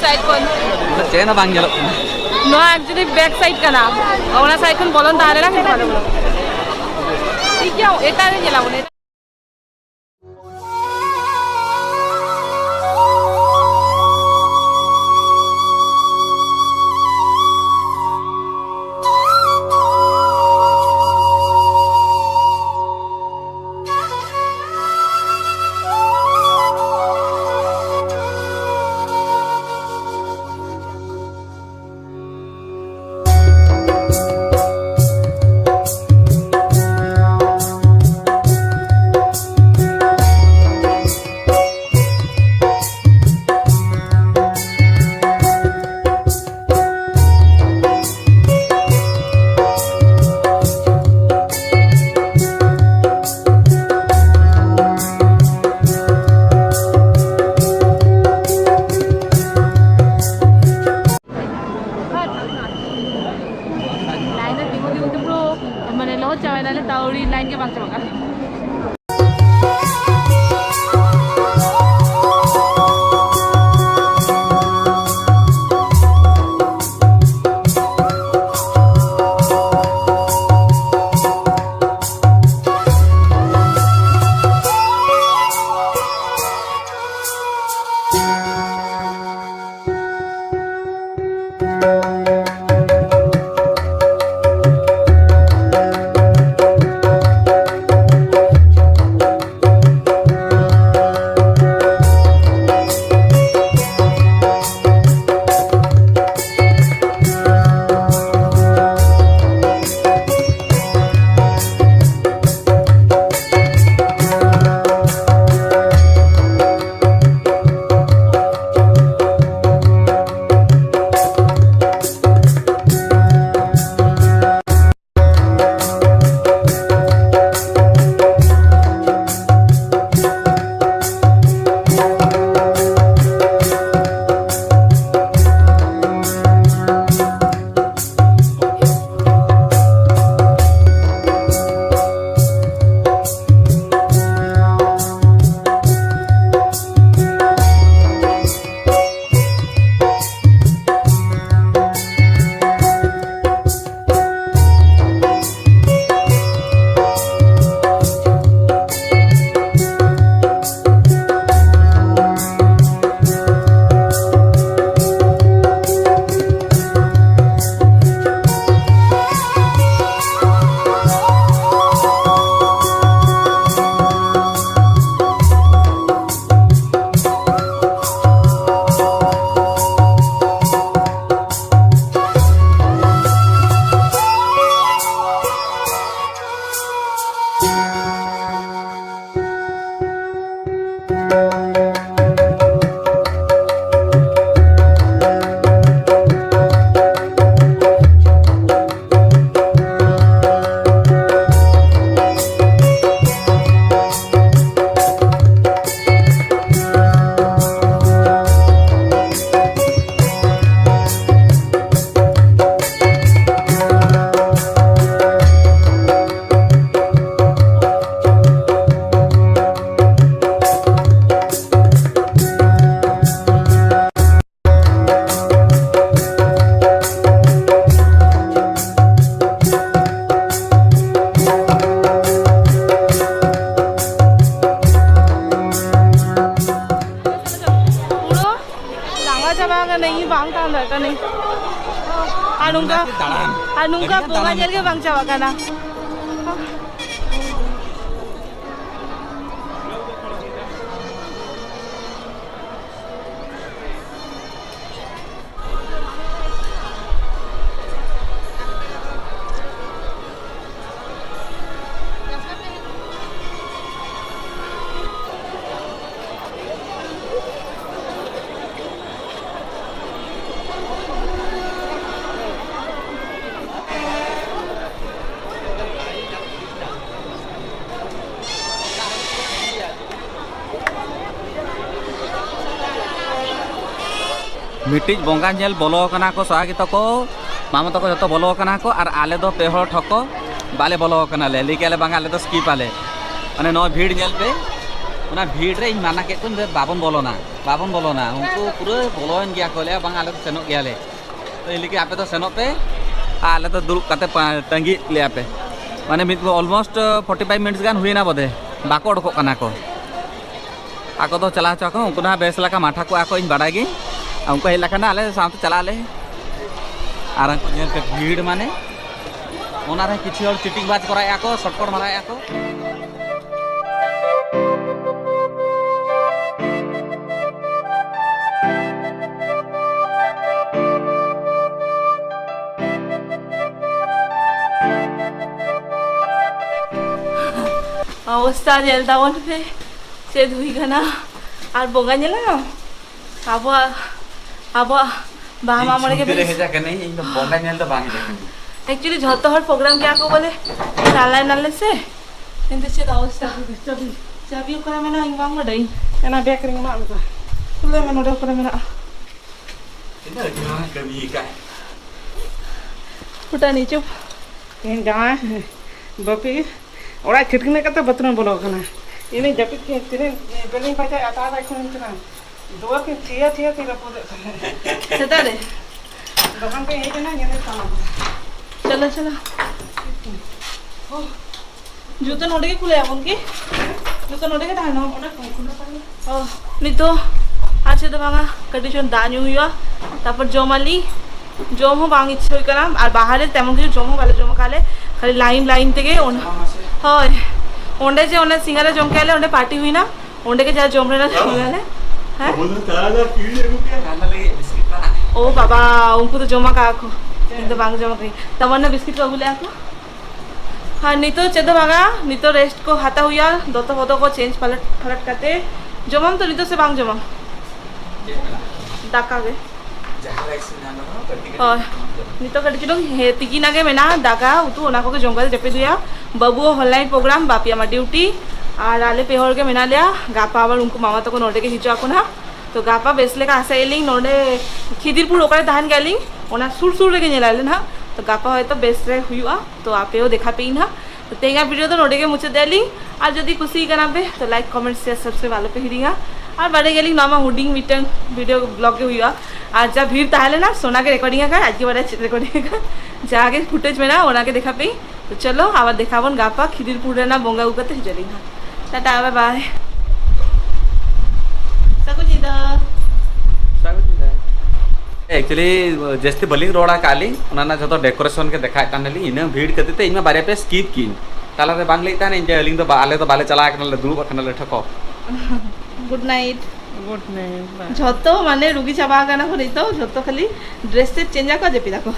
side कौन chain बांग जेलो no actually back side का ना और साइड कौन बोलन तारे ना कितना बोलो ठीक है एटा नहीं जेला बोले लाइन के बांग चमका nungka bunga nyel ke bang Jawa kana मिट्टिज बंगा जेल बोलो कना को सागी तको मामा तको जतो बोलो कना को और आले दो पेहर ठको बाले बोलो कना ले लिके ले बंगा ले तो स्किप आले अने नो भीड़ जेल पे ᱚᱱᱟ ᱵᱷᱤᱲ ᱨᱮ ᱤᱧ ᱢᱟᱱᱟ ᱠᱮᱫ ᱠᱚᱧ ᱵᱟᱵᱚᱱ ᱵᱚᱞᱚᱱᱟ ᱩᱱᱠᱩ ᱯᱩᱨᱟᱹ ᱵᱚᱞᱚᱭᱮᱱ ᱜᱮᱭᱟ ᱠᱚ ᱞᱟᱹᱭᱟ ᱵᱟᱝ ᱟᱞᱮ ᱫᱚ ᱥᱮᱱᱚᱜ ᱜᱮᱭᱟᱞᱮ ᱛᱚ ᱤᱱ ᱞᱟᱹᱜᱤᱫ ᱟᱯᱮ ᱫᱚ ᱥᱮᱱᱚᱜ ᱯᱮ ᱟᱨ ᱟᱞᱮ ᱫᱚ ᱫᱩᱲᱩᱵ ᱠᱟᱛᱮ ᱛᱟᱺᱜᱤ ᱞᱮᱭᱟ ᱯᱮ ᱢᱟᱱᱮ ᱢᱤᱫ ᱚᱞᱢᱳᱥᱴ 45 मिनट्स ᱜᱟᱱ ᱦᱩᱭᱱᱟ ᱵᱚᱫᱮ ᱵᱟᱠᱚ ᱚᱰᱚᱠᱚᱜ ᱠᱟᱱᱟ ᱠᱚ ᱟᱠᱚ ᱫᱚ ᱪᱟᱞᱟᱣ ᱦᱚᱪᱚ ᱟᱠᱚ ᱩᱱᱠᱩ ᱫᱚ ᱵᱮᱥ ᱞᱮᱠᱟ ᱢᱟᱴᱷᱟ ᱠᱚ ᱟᱠᱚ ᱤᱧ ᱵᱟᱰᱟᱭ ᱜᱮ ᱩᱱᱠᱩ ᱦᱮᱡ ᱞᱮᱠᱷᱟᱱ ᱟᱞᱮ ᱥᱟᱶᱛᱮ ᱪᱟᱞᱟᱜ ᱟᱞᱮ ᱟᱨ ᱩᱱᱠᱩ ᱧᱮᱞ ᱯᱮ ᱵᱷᱤᱲ ᱢᱟᱱᱮ ᱚᱱᱟᱨᱮ ᱠᱤᱪᱷᱩ ᱦᱚᱲ ᱪᱤᱴᱤᱝ ᱵᱟᱡᱽ ᱠᱚᱨᱟᱣᱮᱫᱼᱟ ᱠᱚ ᱥᱚᱴᱯᱚᱴ ᱢᱟᱨᱟᱣᱮᱫᱼᱟ ᱠᱚ অবস্থা জেল দাবন পে সে ধুই গানা আর বঙ্গা জেলা আবো আবো বাবা মরে কে হেজা কেনে ইন বঙ্গা নেল তো বাঙি দেখেন एक्चुअली झत हर प्रोग्राम क्या को बोले नाले नाले से কিন্তু সে অবস্থা চাবি করে মেনা ইংবাং মডাই এনা বেকরিং মা আমতা তুলে মেনা ওটা করে মেনা এটা গা কবি কাই ফুটা নিচু ᱤᱧ ᱡᱟᱶᱟᱭ ᱵᱟᱯᱤ ᱚᱲᱟᱜ ᱪᱷᱤᱴᱠᱤᱱᱮ ᱠᱟᱛᱮ ᱵᱟᱛᱨᱩᱢ ᱵᱚᱞᱚ ᱠᱟᱱᱟ ᱤᱧ ᱡᱟᱹᱯᱤᱫ ᱠᱮ ᱛᱤᱱᱟᱹᱜ ᱵᱮᱞᱤᱧ ᱯᱟᱡᱟᱭ ᱟᱛᱟ ᱫᱟ ᱠᱷᱚᱱ ᱠᱟᱱᱟ ᱫᱩᱣᱟᱹᱨ ᱠᱮ ᱛᱷᱤᱭᱟ ᱛᱤᱨᱟ ᱯᱚᱫᱮ সেটারে দোকান ᱯᱮ ᱦᱮᱡ ᱮᱱᱟ ᱧᱮᱞ ᱛᱟᱢᱟ চলো চলো জুতো নোটে কে খুলে এখন কি জুতো নোটে কে ঢালনো ওটা খুলে পারবে ও নিতো আছে তো ভাঙা কন্ডিশন দানি হইয়া তারপর জমালি জমও বাং ইচ্ছে হই কানা আর বাহারে তেমন কিছু জমও ভালো জমা খালে খালি লাইন থেকে হয় ওন্ডে যে ওনে সিঙ্গারা জম খাইলে ওন্ডে পার্টি हुई ना ওন্ডে के जा জমরে না জমলে हैं बोलो ताजा पीले रुके खाना लगे बिस्किट ना ओ बाबा उनको तो जमा का आखो तो बांग जमा करी तमन्ना बिस्किट का बोले आखो हाँ नहीं तो चेदो भागा नहीं तो रेस्ट को हाथा हुआ दोतो फोतो को चेंज पलट पलट करते जमम तो नहीं तो से बांग जमम दाका गे और नहीं तो कटी चुनों हे तिकी ना के में ना दाका उतु ओना को के जम कर जपे दुया बाबू ऑनलाइन प्रोग्राम बापी हमार ड्यूटी और आले पेहर के मेना लिया गापा आवर उनको मामा तो को नोटे के हिचो आको ना तो गापा बेसले का आशा एलिंग नोडे खिदिरपुर ओकरे धान गेलिंग ओना सुर सुर लेके नेलाले ना तो गापा होय तो बेस रे हुआ तो आपेओ देखा पेई ना तो तेगा वीडियो तो नोडे के मुझे देली और जदी खुशी कना पे तो लाइक कमेंट शेयर सब्सक्राइब वाले पे हिरिंगा और बड़े गेलिंग नामा हुडिंग मीटिंग वीडियो ब्लॉग के हुआ आज जा भीड़ ताहले ना सोना के रिकॉर्डिंग का आज के बड़ा रिकॉर्डिंग का जाके फुटेज में ना ओना के देखा पेई तो चलो आवर देखाबन गापा खिदिरपुर रे ना बोंगा उगते हिजलिंग टाटा बाय बाय सकुचिदा एक्चुअली जस्ती बलिंग रोड़ा काली उनाना जतो डेकोरेशन के देखाय तानली इना भीड़ कते इमा बारे पे स्किप किन ताला रे बांग लेता ने अलिंग तो आले तो बाले चला कनले दुब कनले ठको गुड नाइट गुड नाइट झतो माने रुगी चाबा गाना को नहीं तो झतो खाली ड्रेस से चेंज का जेपी देखो